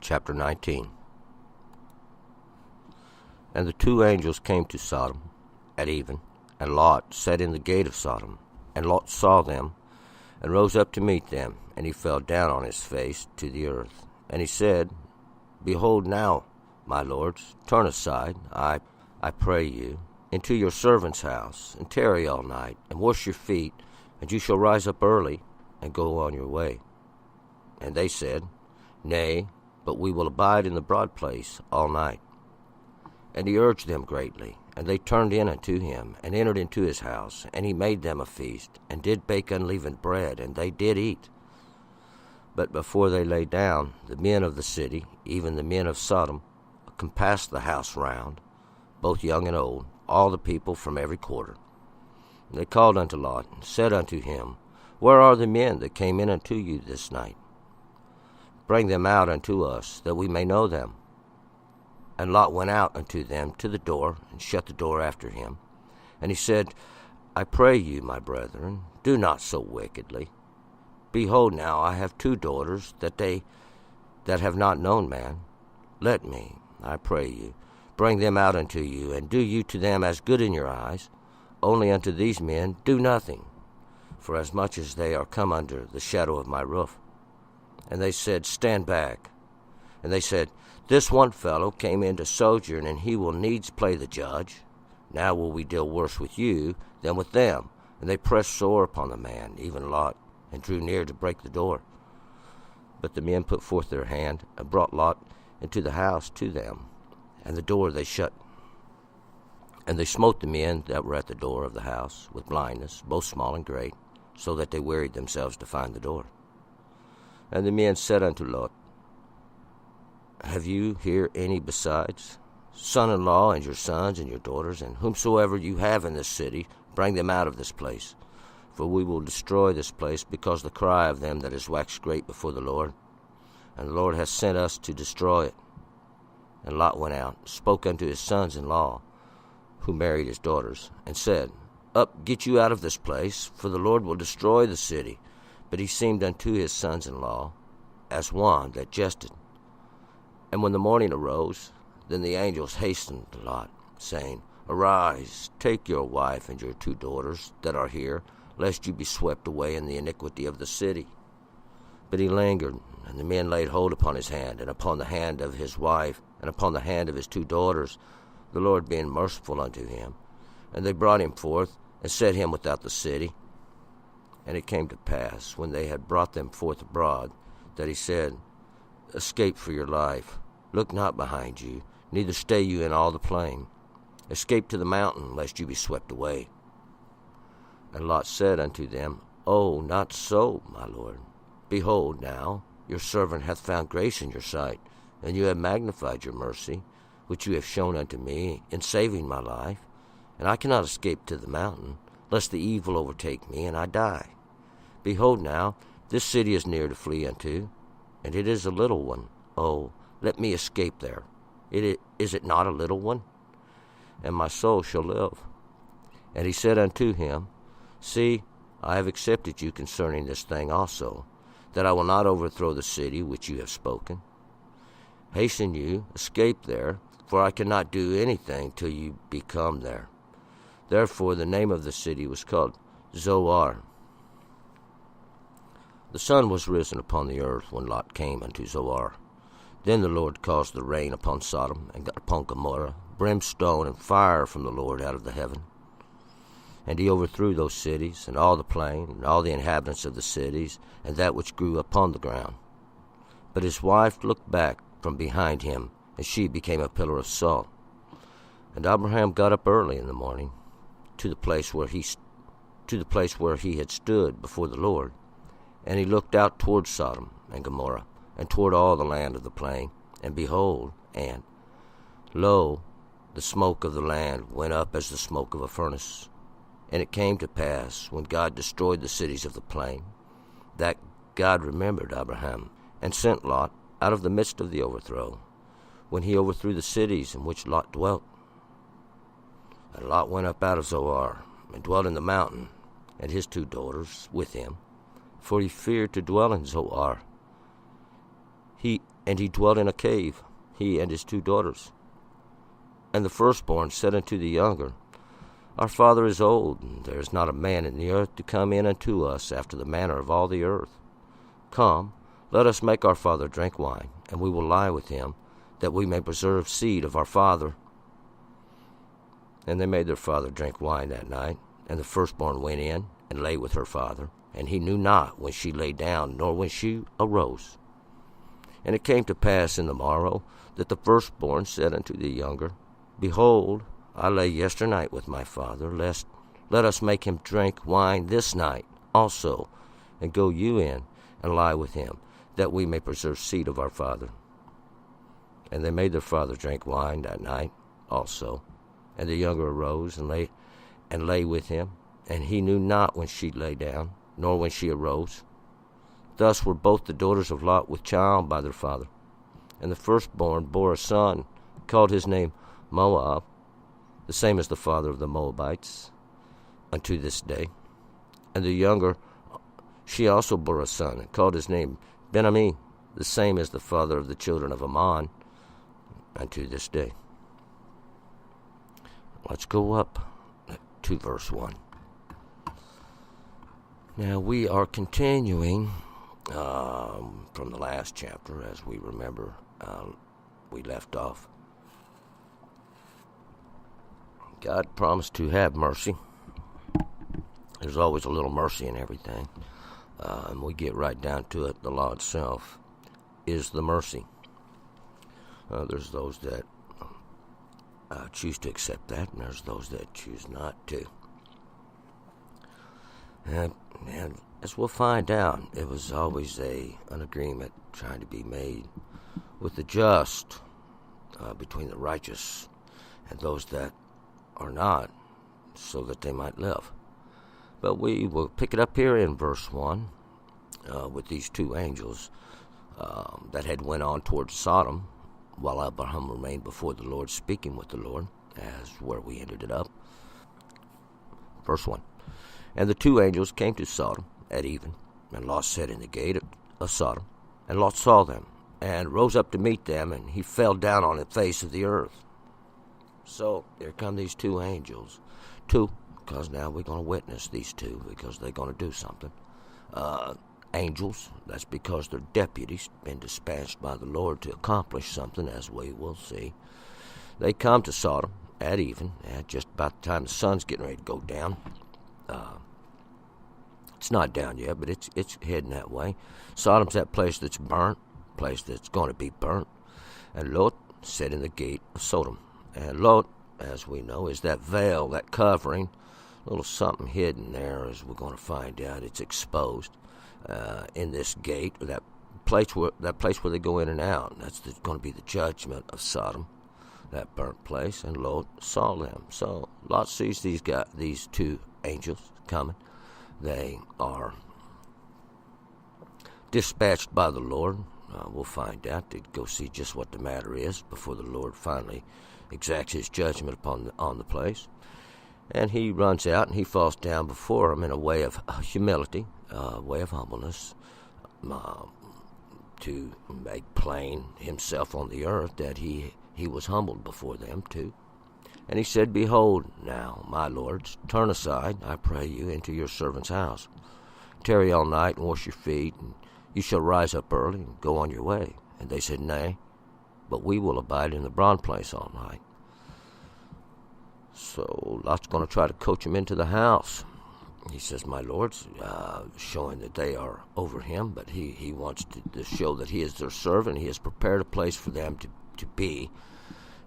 Chapter 19. And the two angels came to Sodom at even, and Lot sat in the gate of Sodom. And Lot saw them, and rose up to meet them, and he fell down on his face to the earth. And he said, Behold now, my lords, turn aside, I pray you, into your servant's house, and tarry all night, and wash your feet, and you shall rise up early, and go on your way. And they said, Nay, but we will abide in the broad place all night. And he urged them greatly, and they turned in unto him, and entered into his house, and he made them a feast, and did bake unleavened bread, and they did eat. But before they lay down, the men of the city, even the men of Sodom, compassed the house round, both young and old, all the people from every quarter. And they called unto Lot, and said unto him, Where are the men that came in unto you this night? Bring them out unto us, that we may know them. And Lot went out unto them to the door, and shut the door after him. And he said, I pray you, my brethren, do not so wickedly. Behold now, I have two daughters, that have not known man. Let me, I pray you, bring them out unto you, and do you to them as good in your eyes. Only unto these men do nothing, for as much as they are come under the shadow of my roof. And they said, Stand back. And they said, This one fellow came in to sojourn, and he will needs play the judge. Now will we deal worse with you than with them. And they pressed sore upon the man, even Lot, and drew near to break the door. But the men put forth their hand, and brought Lot into the house to them, and the door they shut. And they smote the men that were at the door of the house with blindness, both small and great, so that they wearied themselves to find the door. And the men said unto Lot, Have you here any besides? Son-in-law, and your sons, and your daughters, and whomsoever you have in this city, bring them out of this place. For we will destroy this place, because the cry of them that is waxed great before the Lord. And the Lord hath sent us to destroy it. And Lot went out, spoke unto his sons-in-law, who married his daughters, and said, Up, get you out of this place, for the Lord will destroy the city. But he seemed unto his sons-in-law as one that jested. And when the morning arose, then the angels hastened to Lot, saying, Arise, take your wife and your two daughters that are here, lest you be swept away in the iniquity of the city. But he lingered, and the men laid hold upon his hand, and upon the hand of his wife, and upon the hand of his two daughters, the Lord being merciful unto him. And they brought him forth, and set him without the city. And it came to pass, when they had brought them forth abroad, that he said, Escape for your life. Look not behind you, neither stay you in all the plain. Escape to the mountain, lest you be swept away. And Lot said unto them, Oh, not so, my lord. Behold now, your servant hath found grace in your sight, and you have magnified your mercy, which you have shown unto me in saving my life. And I cannot escape to the mountain, lest the evil overtake me, and I die. Behold now, this city is near to flee unto, and it is a little one. Oh, let me escape there. Is it not a little one? And my soul shall live. And he said unto him, See, I have accepted you concerning this thing also, that I will not overthrow the city which you have spoken. Hasten you, escape there, for I cannot do anything till you be come there. Therefore the name of the city was called Zoar. The sun was risen upon the earth when Lot came unto Zoar. Then the Lord caused the rain upon Sodom and upon Gomorrah, brimstone and fire from the Lord out of the heaven. And he overthrew those cities, and all the plain, and all the inhabitants of the cities, and that which grew upon the ground. But his wife looked back from behind him, and she became a pillar of salt. And Abraham got up early in the morning, to the place where he had stood before the Lord. And he looked out toward Sodom and Gomorrah, and toward all the land of the plain. And behold, and lo, the smoke of the land went up as the smoke of a furnace. And it came to pass, when God destroyed the cities of the plain, that God remembered Abraham, and sent Lot out of the midst of the overthrow, when he overthrew the cities in which Lot dwelt. And Lot went up out of Zoar, and dwelt in the mountain, and his two daughters with him, for he feared to dwell in Zoar. he dwelt in a cave, he and his 2 daughters. And the firstborn said unto the younger, Our father is old, and there is not a man in the earth to come in unto us after the manner of all the earth. Come, let us make our father drink wine, and we will lie with him, that we may preserve seed of our father. And they made their father drink wine that night, and the firstborn went in and lay with her father, and he knew not when she lay down, nor when she arose. And it came to pass in the morrow, that the firstborn said unto the younger, Behold, I lay yesternight with my father, let us make him drink wine this night also, and go you in and lie with him, that we may preserve seed of our father. And they made their father drink wine that night also. And the younger arose and lay with him, and he knew not when she lay down, nor when she arose. Thus were both the daughters of Lot with child by their father. And the firstborn bore a son, called his name Moab, the same as the father of the Moabites, unto this day. And the younger, she also bore a son, and called his name Ben-ammi, the same as the father of the children of Ammon, unto this day. Let's go up to verse 1. Now we are continuing from the last chapter, as we remember we left off. God promised to have mercy. There's always a little mercy in everything. And we get right down to it. The law itself is the mercy. There's those that choose to accept that, and there's those that choose not to. And as we'll find out, it was always an agreement trying to be made with the just, between the righteous and those that are not, so that they might live. But we will pick it up here in verse 1 with these 2 angels that had went on towards Sodom, while Abraham remained before the Lord, speaking with the Lord, as where we ended it up. Verse 1. And the 2 angels came to Sodom at even, and Lot sat in the gate of Sodom. And Lot saw them, and rose up to meet them, and he fell down on the face of the earth. So here come these 2 angels. 2, because now we're going to witness these 2, because they're going to do something. Angels, that's because they're deputies, been dispatched by the Lord to accomplish something, as we will see. They come to Sodom at even, at just about the time the sun's getting ready to go down. It's not down yet, but it's heading that way. Sodom's that place that's burnt, place that's going to be burnt. And Lot sat in the gate of Sodom. And Lot, as we know, is that veil, that covering, a little something hidden there, as we're going to find out. It's exposed in this gate, that place where they go in and out. That's going to be the judgment of Sodom, that burnt place. And Lot saw them. So Lot sees these 2 angels coming. They are dispatched by the Lord. We'll find out to go see just what the matter is before the Lord finally exacts his judgment on the place. And he runs out and he falls down before him in a way of humility, a way of humbleness, to make plain himself on the earth that he was humbled before them too. And he said, Behold, now, my lords, turn aside, I pray you, into your servant's house. Tarry all night and wash your feet, and you shall rise up early and go on your way. And they said, Nay, but we will abide in the broad place all night. So Lot's going to try to coach him into the house. He says, My lords, showing that they are over him, but he wants to show that he is their servant. He has prepared a place for them to be.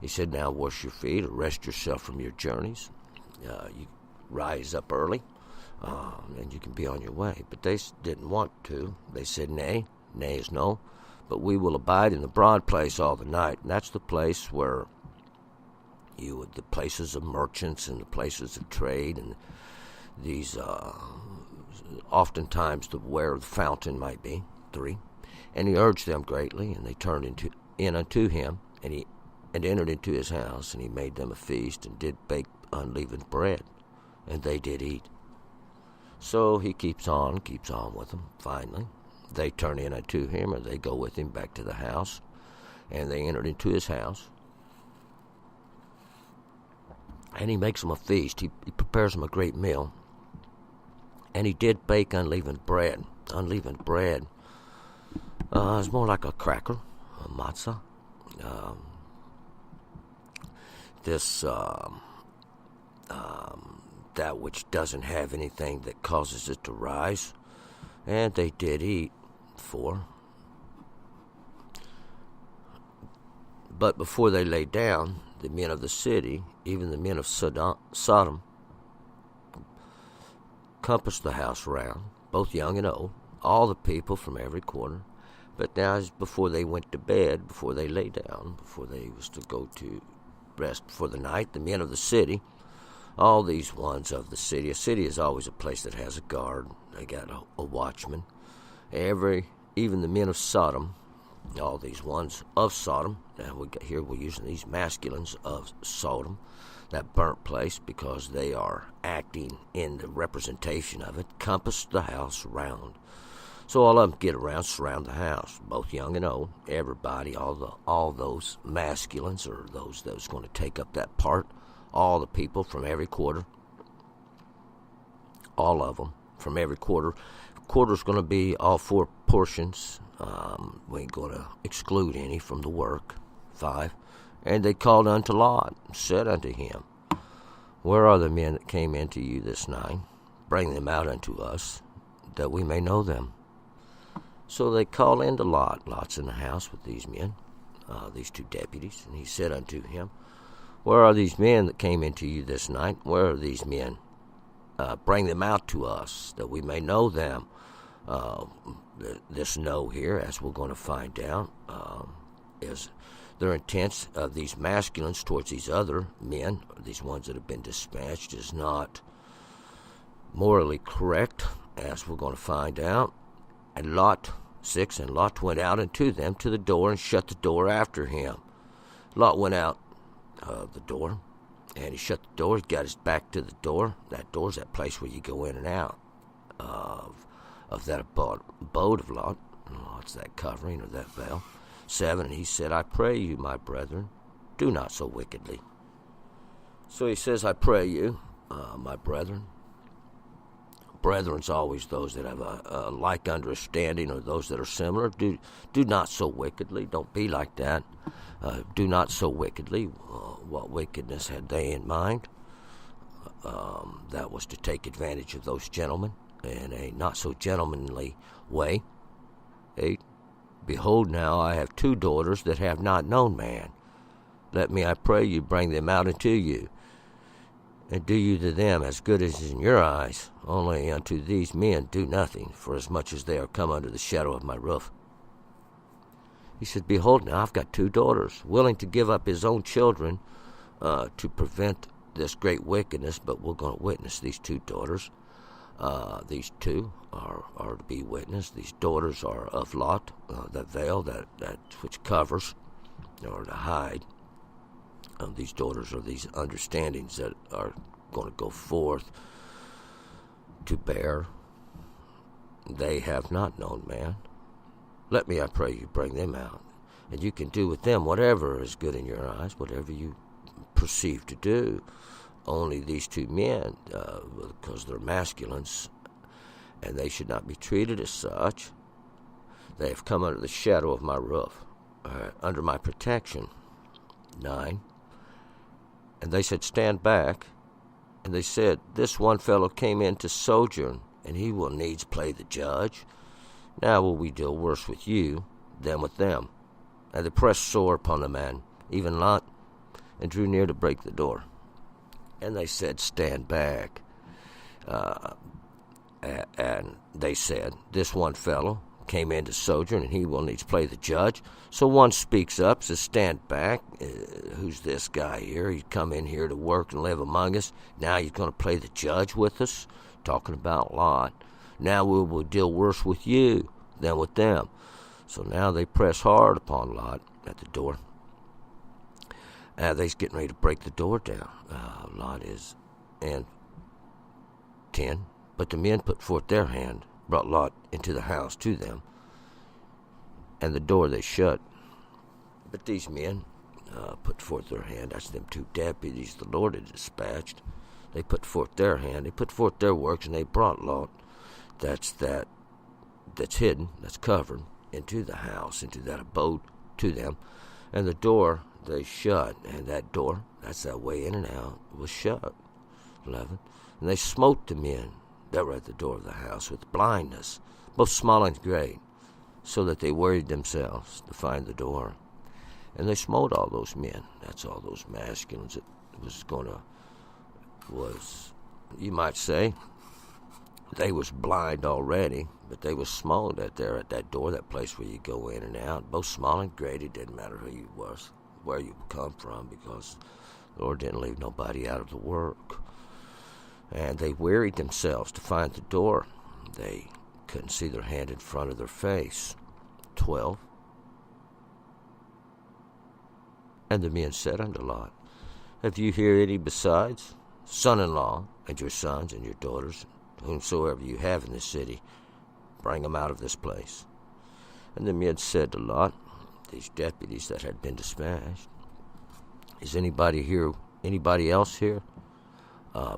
He said, Now wash your feet, or rest yourself from your journeys. You rise up early, and you can be on your way. But they didn't want to. They said, Nay is no, but we will abide in the broad place all the night. And that's the place where the places of merchants and the places of trade, and these oftentimes where the fountain might be. 3. And he urged them greatly, and they turned in unto him, and entered into his house, and he made them a feast, and did bake unleavened bread, and they did eat. So he keeps on with them. Finally, they turn in unto him, or they go with him back to the house. And they entered into his house. And he makes them a feast. He prepares them a great meal. And he did bake unleavened bread. Unleavened bread. It's more like a cracker, a matzah. That which doesn't have anything that causes it to rise. And they did eat for. But before they lay down, the men of the city, even the men of Sodom, compassed the house round, both young and old, all the people from every quarter. But now, before they went to bed, before they lay down, before they was to go to rest for the night, the men of the city, all these ones of the city. A city is always a place that has a guard. They got a watchman. Even the men of Sodom, all these ones of Sodom. Now we're using these masculines of Sodom, that burnt place, because they are acting in the representation of it. Compassed the house round. So all of them get around, surround the house, both young and old. Everybody, all those masculines, or those that was going to take up that part. All the people from every quarter, all of them from every quarter. Quarter's going to be all 4 portions. We ain't going to exclude any from the work. 5. And they called unto Lot, and said unto him, Where are the men that came into you this night? Bring them out unto us, that we may know them. So they called into Lot. Lot's in the house with these men, these 2 deputies. And he said unto him, Where are these men that came into you this night? Where are these men? Bring them out to us, that we may know them. This know here, as we're going to find out, is their intent of these masculines towards these other men, these ones that have been dispatched, is not morally correct, as we're going to find out. And Lot, 6, and Lot went out unto them to the door, and shut the door after him. Lot went out the door, and he shut the door. He got his back to the door. That door's that place where you go in and out of that abode of Lot. It's that covering or that veil. 7, and he said, I pray you, my brethren, do not so wickedly. So he says, I pray you, my brethren. Brethren's always those that have a like understanding, or those that are similar. Do not so wickedly. Don't be like that. Do not so wickedly. What wickedness had they in mind? That was to take advantage of those gentlemen in a not so gentlemanly way. 8. Behold, now I have 2 daughters that have not known man. Let me, I pray you, bring them out unto you, and do you to them as good as is in your eyes. Only unto these men do nothing, for as much as they are come under the shadow of my roof. He said, Behold, now I've got 2 daughters, willing to give up his own children to prevent this great wickedness, but we're going to witness these 2 daughters. These 2 are to be witnessed. These daughters are of Lot, that veil, that which covers, or to hide. These daughters are these understandings that are going to go forth to bear. They have not known man. Let me, I pray you, bring them out. And you can do with them whatever is good in your eyes, whatever you perceive to do. Only these 2 men, because they're masculines, and they should not be treated as such. They have come under the shadow of my roof, under my protection. 9. And they said, Stand back. And they said, This one fellow came in to sojourn, and he will needs play the judge. Now will we deal worse with you than with them. And they pressed sore upon the man, even Lot, and drew near to break the door. And they said, Stand back. And they said, This one fellow came in to sojourn, and he will needs play the judge. So one speaks up, says, Stand back. Who's this guy here? He's come in here to work and live among us. Now he's going to play the judge with us? Talking about Lot. Now we will deal worse with you than with them. So now they press hard upon Lot at the door. They's getting ready to break the door down. Lot is, and 10. But the men put forth their hand, brought Lot into the house to them, and the door they shut. But these men put forth their hand. That's them two deputies the Lord had dispatched. They put forth their hand. They put forth their works, and they brought Lot, that's hidden, that's covered, into the house, into that abode to them. And the door they shut, and that door, that's that way in and out, was shut. 11. And they smote the men that were at the door of the house with blindness, both small and great, so that they worried themselves to find the door. And they smote all those men. That's all those masculines that was, you might say, they was blind already, but they was smote at that door, that place where you go in and out, both small and great. It didn't matter who you was, where you come from, because the Lord didn't leave nobody out of the work. And they wearied themselves to find the door. They couldn't see their hand in front of their face. 12. And the men said unto Lot, Have you here any besides son-in-law, and your sons and your daughters, whomsoever you have in the city? Bring them out of this place. And the men said to Lot, these deputies that had been dispatched, Is anybody else here?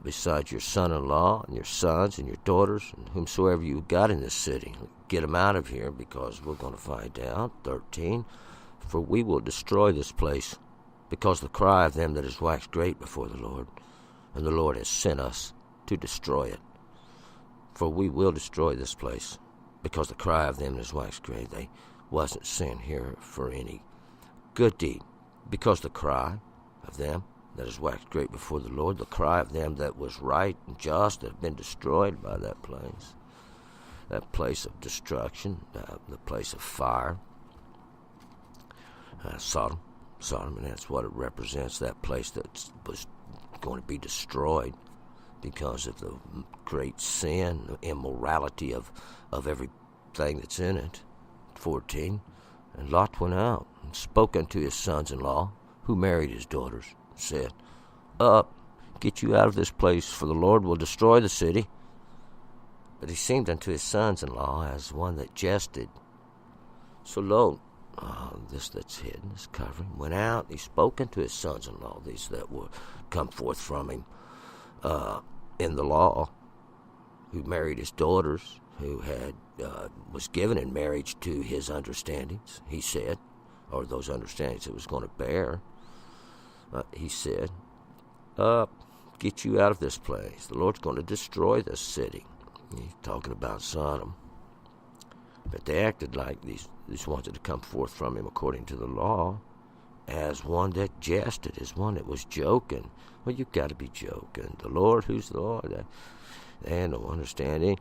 Besides your son-in-law and your sons and your daughters and whomsoever you got in this city? Get them out of here, because we're going to find out. 13. For we will destroy this place, because the cry of them that is waxed great before the Lord, and the Lord has sent us to destroy it. For we will destroy this place, because the cry of them that is waxed great. They wasn't sent here for any good deed, because the cry of them that is waxed great before the Lord, the cry of them that was right and just, that have been destroyed by that place of destruction, the place of fire, Sodom, and that's what it represents, that place that was going to be destroyed because of the great sin, the immorality of everything that's in it. 14. And Lot went out and spoke unto his sons-in-law, who married his daughters, said, Up, get you out of this place, for the Lord will destroy the city. But he seemed unto his sons-in-law as one that jested. So lo, this that's hidden, this covering, went out. He spoke unto his sons-in-law, these that would come forth from him in the law, who married his daughters, who had was given in marriage to his understandings, he said, or those understandings it was going to bear. He said, Up, get you out of this place. The Lord's going to destroy this city. He's talking about Sodom. But they acted like these wanted to come forth from him according to the law, as one that jested, as one that was joking. Well, you've got to be joking. The Lord, who's the Lord? They had no understanding.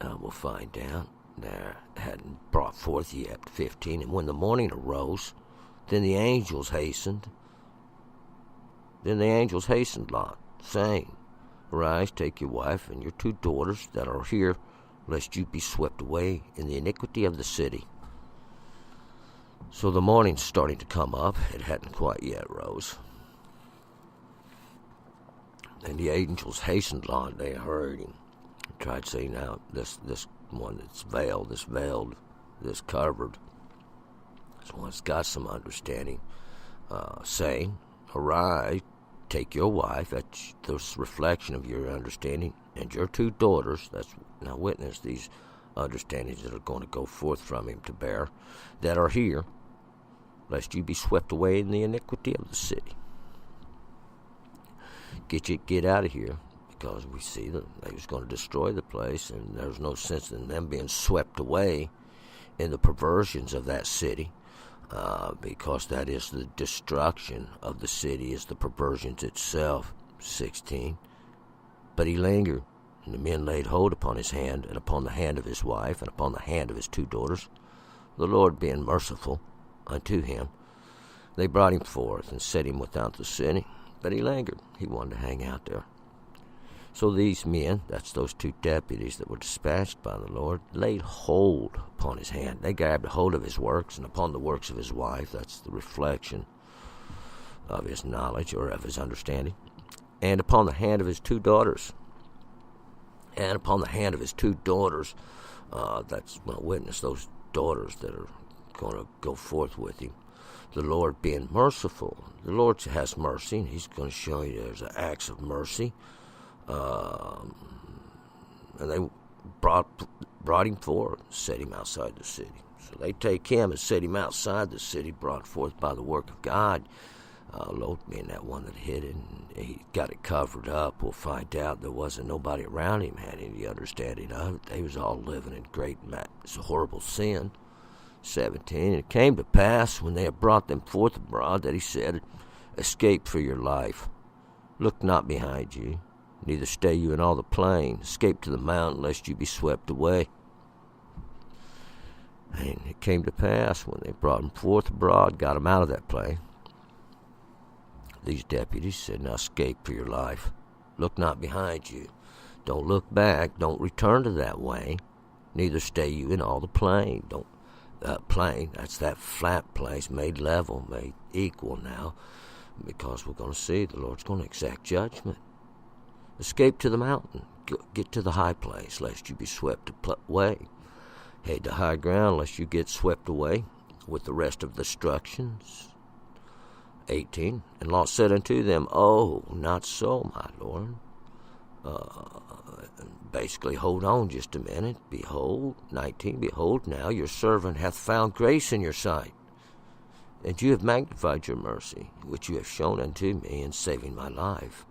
We'll find out. They hadn't brought forth yet. 15. And when the morning arose, then the angels hastened. Lot, saying, Arise, take your wife and your two daughters that are here, lest you be swept away in the iniquity of the city. So the morning's starting to come up. It hadn't quite yet rose. And the angels hastened Lot. They heard him. Tried to say, now, this one that's veiled, this covered, this one's got some understanding, saying, Arise, take your wife, that's the reflection of your understanding, and your two daughters, that's now witness these understandings that are going to go forth from him to bear, that are here, lest you be swept away in the iniquity of the city. Get out of here, because we see that they was going to destroy the place, and there's no sense in them being swept away in the perversions of that city, because that is the destruction of the city, is the perversions itself. 16. But he lingered, and the men laid hold upon his hand, and upon the hand of his wife, and upon the hand of his two daughters, the Lord being merciful unto him. They brought him forth, and set him without the city, but he lingered. He wanted to hang out there. So these men, that's those two deputies that were dispatched by the Lord, laid hold upon his hand. They grabbed a hold of his works, and upon the works of his wife, that's the reflection of his knowledge or of his understanding, and upon the hand of his two daughters. And upon the hand of his two daughters, that's witness those daughters that are going to go forth with him. The Lord being merciful. The Lord has mercy, and he's going to show you there's acts of mercy. And they brought him forward, set him outside the city. So they take him and set him outside the city, brought forth by the work of God. Lot being that one that hid it, and he got it covered up. We'll find out there wasn't nobody around him had any understanding of it. They was all living in great, horrible sin. 17, and it came to pass when they had brought them forth abroad that he said, escape for your life. Look not behind you, neither stay you in all the plain. Escape to the mountain, lest you be swept away. And it came to pass when they brought him forth abroad, got him out of that place. These deputies said, now escape for your life. Look not behind you. Don't look back. Don't return to that way. Neither stay you in all the plain. Plain, that's that flat place made level, made equal now, because we're going to see the Lord's going to exact judgment. Escape to the mountain. Get to the high place, lest you be swept away. Head to high ground, lest you get swept away with the rest of the destructions. 18, and Lot said unto them, oh, not so, my Lord. Basically, hold on just a minute. Behold, 19, behold, now your servant hath found grace in your sight, and you have magnified your mercy, which you have shown unto me in saving my life.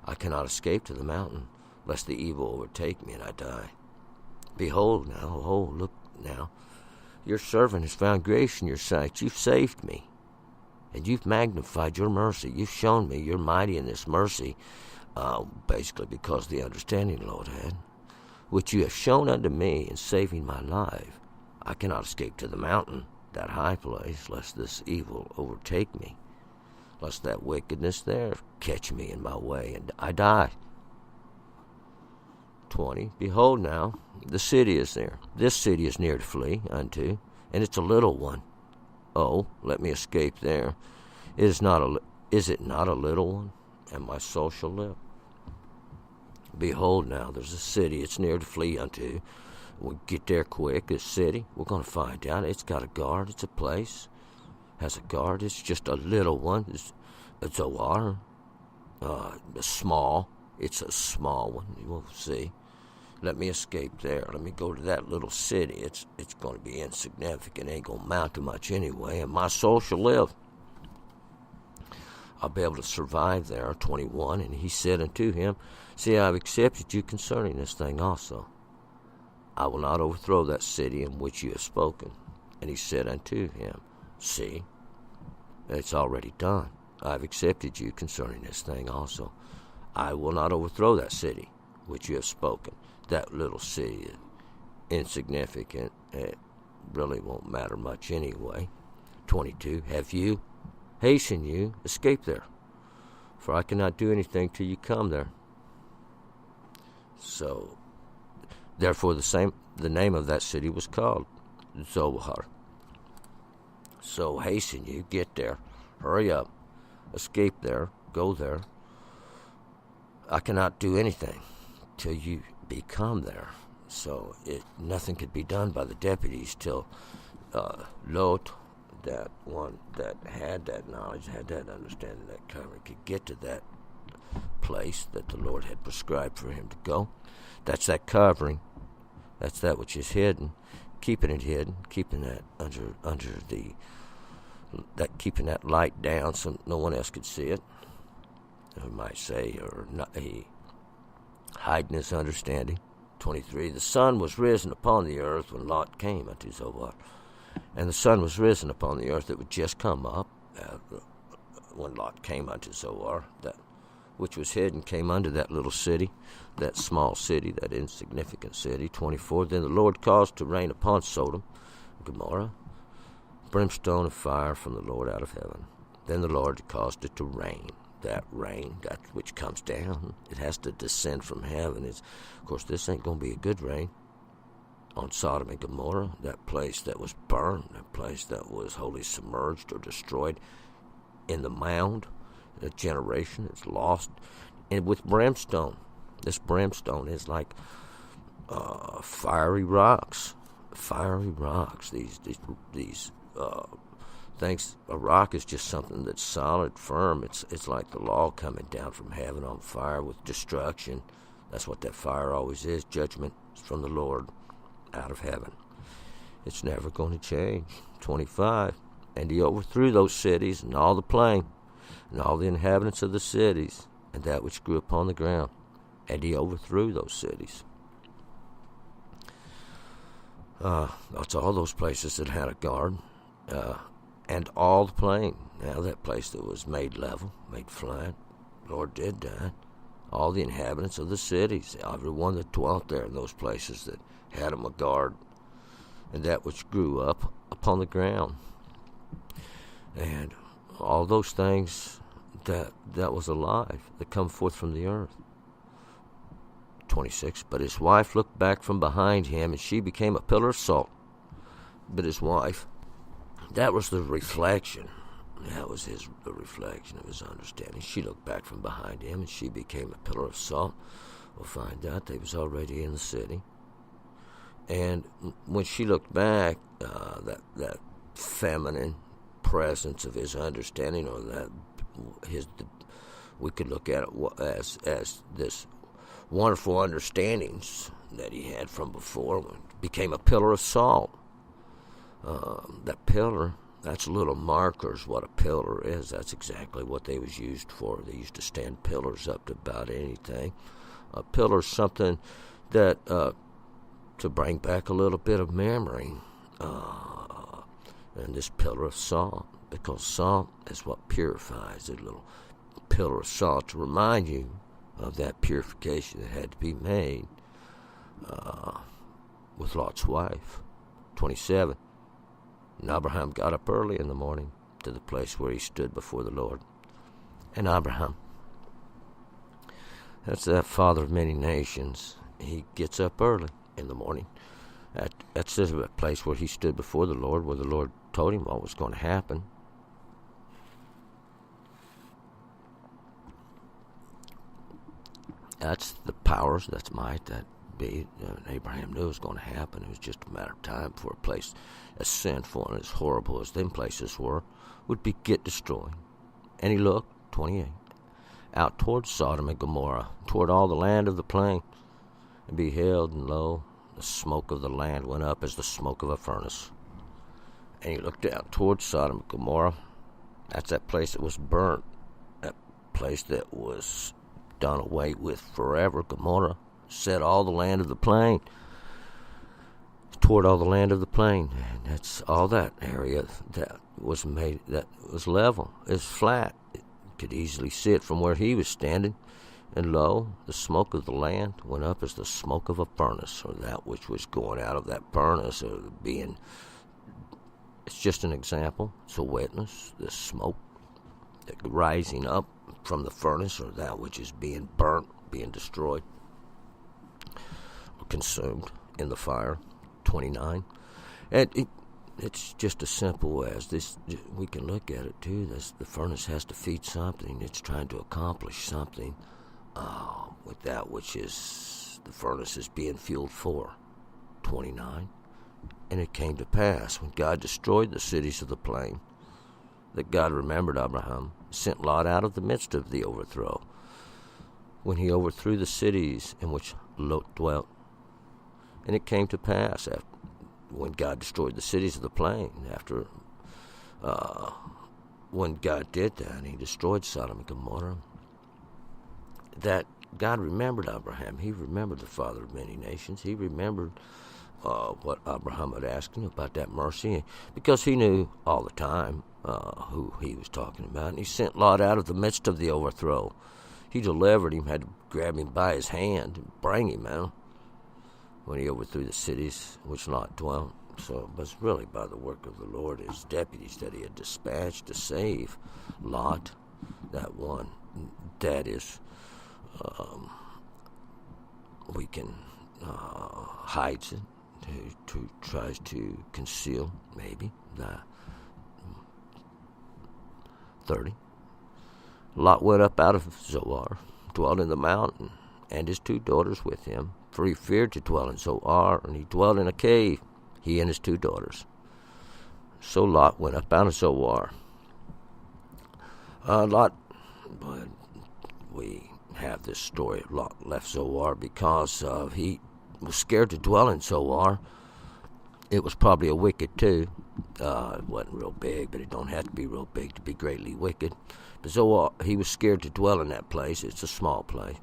I cannot escape to the mountain, lest the evil overtake me and I die. Behold now, oh, look now, your servant has found grace in your sight. You've saved me, and you've magnified your mercy. You've shown me you're mighty in this mercy, basically because of the understanding the Lord had, which you have shown unto me in saving my life. I cannot escape to the mountain, that high place, lest this evil overtake me, lest that wickedness there catch me in my way, and I die. 20, behold now, the city is there. This city is near to flee unto, and it's a little one. Oh, let me escape there. Is it not a little one, and my soul shall live? Behold now, there's a city it's near to flee unto. We'll get there quick, this city. We're going to find out. It's got a guard. It's a place. Has a guard. It's just a little one. It's a water. Small. It's a small one. We'll see. Let me escape there. Let me go to that little city. It's going to be insignificant. It ain't going to amount to much anyway, and my soul shall live. I'll be able to survive there. 21, and he said unto him, see, I've accepted you concerning this thing also. I will not overthrow that city in which you have spoken. And he said unto him, see, it's already done. I've accepted you concerning this thing also. I will not overthrow that city which you have spoken. That little city is insignificant. It really won't matter much anyway. 22, have you, hasten you, escape there, for I cannot do anything till you come there. So, therefore the name of that city was called Zoar. So hasten you, get there, hurry up, escape there, go there. I cannot do anything till you become there. So nothing could be done by the deputies till Lot, that one that had that knowledge, had that understanding, that covering, could get to that place that the Lord had prescribed for him to go. That's that covering. That's that which is hidden. Keeping it hidden, keeping that keeping that light down so no one else could see it. I might say, or not, hiding his understanding. 23, the sun was risen upon the earth when Lot came unto Zoar. And the sun was risen upon the earth that would just come up when Lot came unto Zoar, that which was hidden came unto that little city, that small city, that insignificant city. 24, then the Lord caused to rain upon Sodom, Gomorrah, brimstone of fire from the Lord out of heaven. Then the Lord caused it to rain. That rain, that which comes down, it has to descend from heaven. Of course, this ain't going to be a good rain on Sodom and Gomorrah, that place that was burned, that place that was wholly submerged or destroyed in the mound. A generation is lost. And with brimstone, this brimstone is like fiery rocks, fiery rocks, these things. A rock is just something that's solid, firm. It's like the law coming down from heaven on fire with destruction. That's what that fire always is, judgment from the Lord out of heaven. It's never going to change. 25. And he overthrew those cities and all the plain, and all the inhabitants of the cities, and that which grew upon the ground. And he overthrew those cities. That's all those places that had a guard, and all the plain. Now that place that was made level, made flat, Lord did that. All the inhabitants of the cities, everyone that dwelt there in those places that had them a guard, and that which grew up upon the ground. And all those things that was alive, that come forth from the earth. 26. But his wife looked back from behind him, and she became a pillar of salt. But his wife, that was the reflection. That was the reflection of his understanding. She looked back from behind him, and she became a pillar of salt. We'll find out they was already in the city. And when she looked back, that feminine presence of his understanding, or we could look at it as this wonderful understandings that he had from before, became a pillar of salt. That pillar, that's little markers what a pillar is. That's exactly what they was used for. They used to stand pillars up to about anything. A pillar is something that to bring back a little bit of memory. And this pillar of salt, because salt is what purifies. A little pillar of salt to remind you of that purification that had to be made with Lot's wife. 27. And Abraham got up early in the morning to the place where he stood before the Lord. And Abraham, that's that father of many nations, he gets up early in the morning. That's the place where he stood before the Lord, where the Lord told him what was going to happen. That's the powers, that's might, that be. Abraham knew it was going to happen. It was just a matter of time for a place as sinful and as horrible as them places were would get destroyed. And he looked, 28, out toward Sodom and Gomorrah, toward all the land of the plain, and beheld, and lo, the smoke of the land went up as the smoke of a furnace. And he looked out toward Sodom and Gomorrah. That's that place that was burnt, that place that was done away with forever. Gomorrah said all the land of the plain, toward all the land of the plain. And that's all that area that was made, that was level, is flat. It could easily see it from where he was standing. And lo, the smoke of the land went up as the smoke of a furnace, or that which was going out of that furnace, or being. It's just an example. It's a witness. The smoke rising up from the furnace, or that which is being burnt, being destroyed, or consumed in the fire. 29. And it's just as simple as this. We can look at it too. The furnace has to feed something. It's trying to accomplish something with that which is the furnace is being fueled for. 29. And it came to pass, when God destroyed the cities of the plain, that God remembered Abraham, sent Lot out of the midst of the overthrow, when he overthrew the cities in which Lot dwelt. And it came to pass, when God destroyed the cities of the plain, when God did that, and he destroyed Sodom and Gomorrah, that God remembered Abraham. He remembered the father of many nations. He remembered what Abraham had asked him about that mercy, because he knew all the time who he was talking about. And he sent Lot out of the midst of the overthrow. He delivered him, had to grab him by his hand and bring him out when he overthrew the cities which Lot dwelt. So it was really by the work of the Lord, his deputies that he had dispatched to save Lot, that one. That is, we can hides it, to tries to conceal, maybe. 30. Lot went up out of Zoar, dwelt in the mountain, and his 2 daughters with him, for he feared to dwell in Zoar, and he dwelt in a cave. he and his 2 daughters. So Lot went up out of Zoar. Lot, we have this story of Lot left Zoar because he was scared to dwell in Zoar. It was probably a wicked too. It wasn't real big, but it don't have to be real big to be greatly wicked. But Zoar, he was scared to dwell in that place. It's a small place.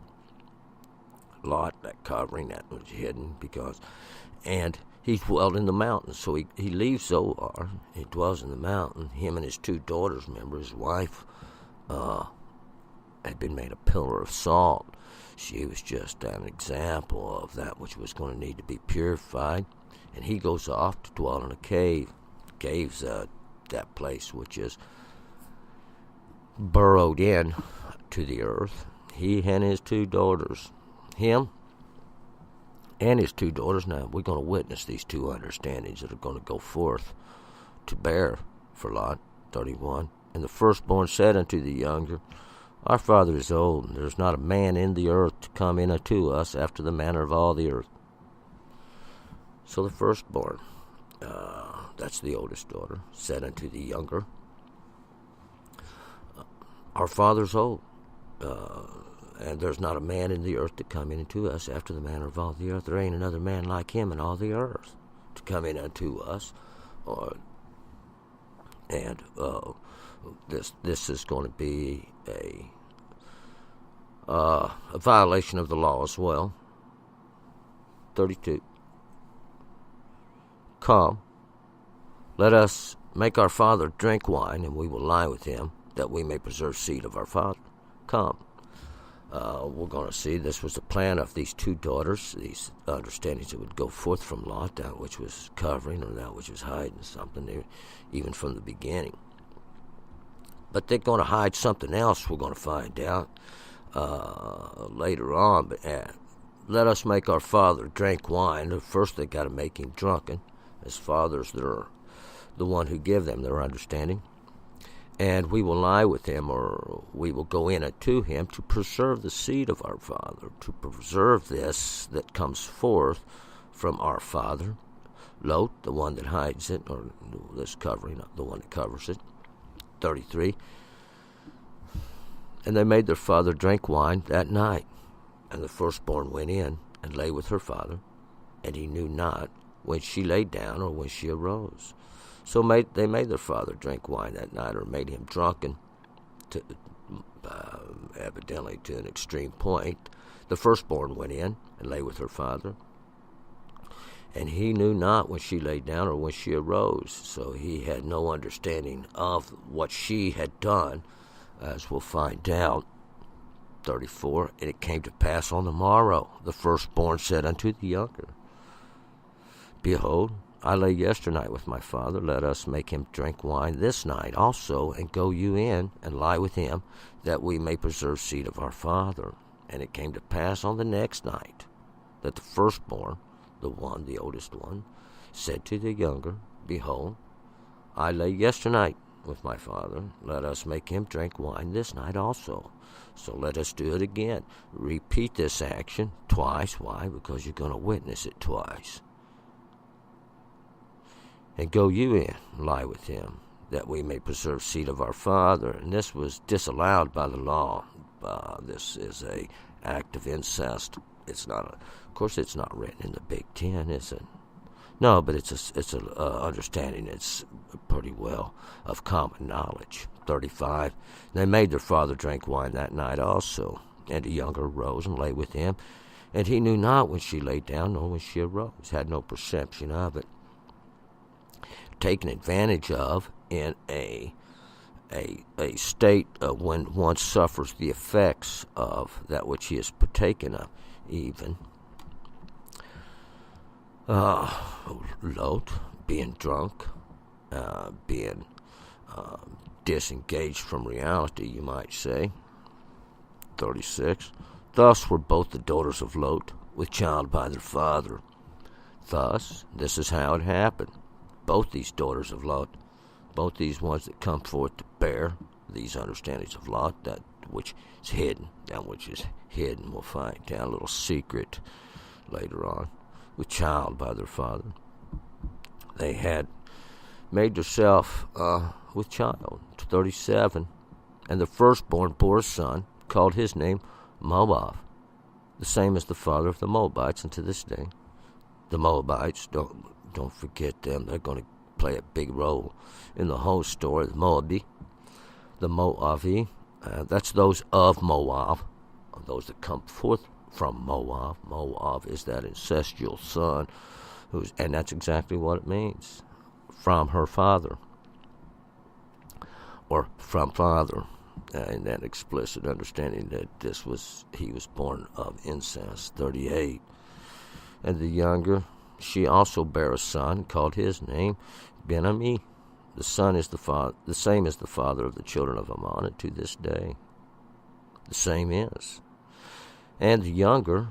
Lot, that covering, that was hidden and he dwelled in the mountains. So he leaves Zoar. He dwells in the mountain. Him and his 2 daughters, remember, his wife had been made a pillar of salt. She was just an example of that which was going to need to be purified. And he goes off to dwell in a cave. Cave's that place which is burrowed in to the earth. He and his 2 daughters. Him and his 2 daughters. Now, we're going to witness these 2 understandings that are going to go forth to bear for Lot, 31. And the firstborn said unto the younger, Our father is old, and there is not a man in the earth to come in unto us after the manner of all the earth. So the firstborn, that's the oldest daughter, said unto the younger, Our father's old, and there's not a man in the earth to come in unto us after the manner of all the earth. There ain't another man like him in all the earth to come in unto us. This is going to be a violation of the law as well. 32. Come, let us make our father drink wine, and we will lie with him, that we may preserve seed of our father. Come. We're going to see this was the plan of these 2 daughters, these understandings that would go forth from Lot, that which was covering or that which was hiding something, even from the beginning. But they're going to hide something else, we're going to find out later on. But let us make our father drink wine. First they got to make him drunken. His fathers, they're the one who give them their understanding. And we will lie with him, or we will go in unto him to preserve the seed of our father, to preserve this that comes forth from our father. Lot, the one that hides it, or this covering, the one that covers it. 33. And they made their father drink wine that night. And the firstborn went in and lay with her father, and he knew not when she lay down or when she arose. So they made their father drink wine that night, or made him drunken, evidently to an extreme point. The firstborn went in and lay with her father, and he knew not when she lay down or when she arose. So he had no understanding of what she had done, as we'll find out. 34. And it came to pass on the morrow, the firstborn said unto the younger, Behold, I lay yesternight with my father. Let us make him drink wine this night also, and go you in and lie with him, that we may preserve seed of our father. And it came to pass on the next night, that the firstborn, the oldest one, said to the younger, Behold, I lay yesternight with my father. Let us make him drink wine this night also. So let us do it again. Repeat this action twice. Why? Because you're going to witness it twice. And go you in, lie with him, that we may preserve seed of our father. And this was disallowed by the law. This is a act of incest. It's not, of course, it's not written in the Big Ten, is it? No, but it's a understanding. It's pretty well of common knowledge. 35. They made their father drink wine that night also, and the younger rose and lay with him, and he knew not when she lay down nor when she arose. Had no perception of it. Taken advantage of in a state when one suffers the effects of that which he has partaken of, even. Lot, being drunk, being disengaged from reality, you might say. 36. Thus were both the daughters of Lot with child by their father. Thus, this is how it happened. Both these daughters of Lot, both these ones that come forth to bear these understandings of Lot, that which is hidden, we'll find down a little secret later on, with child by their father. they had made herself with child, 37, and the firstborn bore a son, called his name Moab, the same as the father of the Moabites, and to this day, the Moabites, don't forget them, they're going to play a big role in the whole story. The Moavi, that's those of Moab, those that come forth from Moab. Moab is that incestual son, and that's exactly what it means, from her father, or from father, in that explicit understanding that he was born of incest. 38. And the younger, she also bare a son, called his name Ben-Ammi. The son is the same as the father of the children of Ammon, and to this day, the same is. And the younger,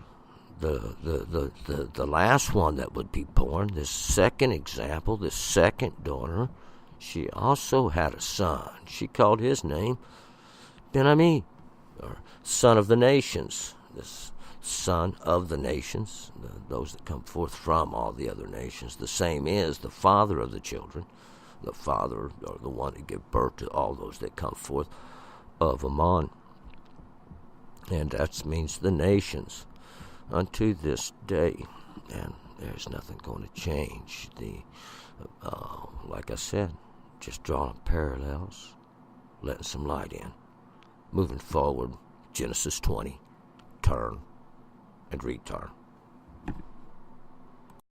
the last one that would be born, this second example, this second daughter, she also had a son. She called his name Ben-Ammi, or son of the nations. This son of the nations, those that come forth from all the other nations. The same is the father of the children, the father, or the one that give birth to all those that come forth of Ammon. And that means the nations unto this day. And there's nothing going to change. Like I said, just drawing parallels, letting some light in. Moving forward, Genesis 20, turn and return.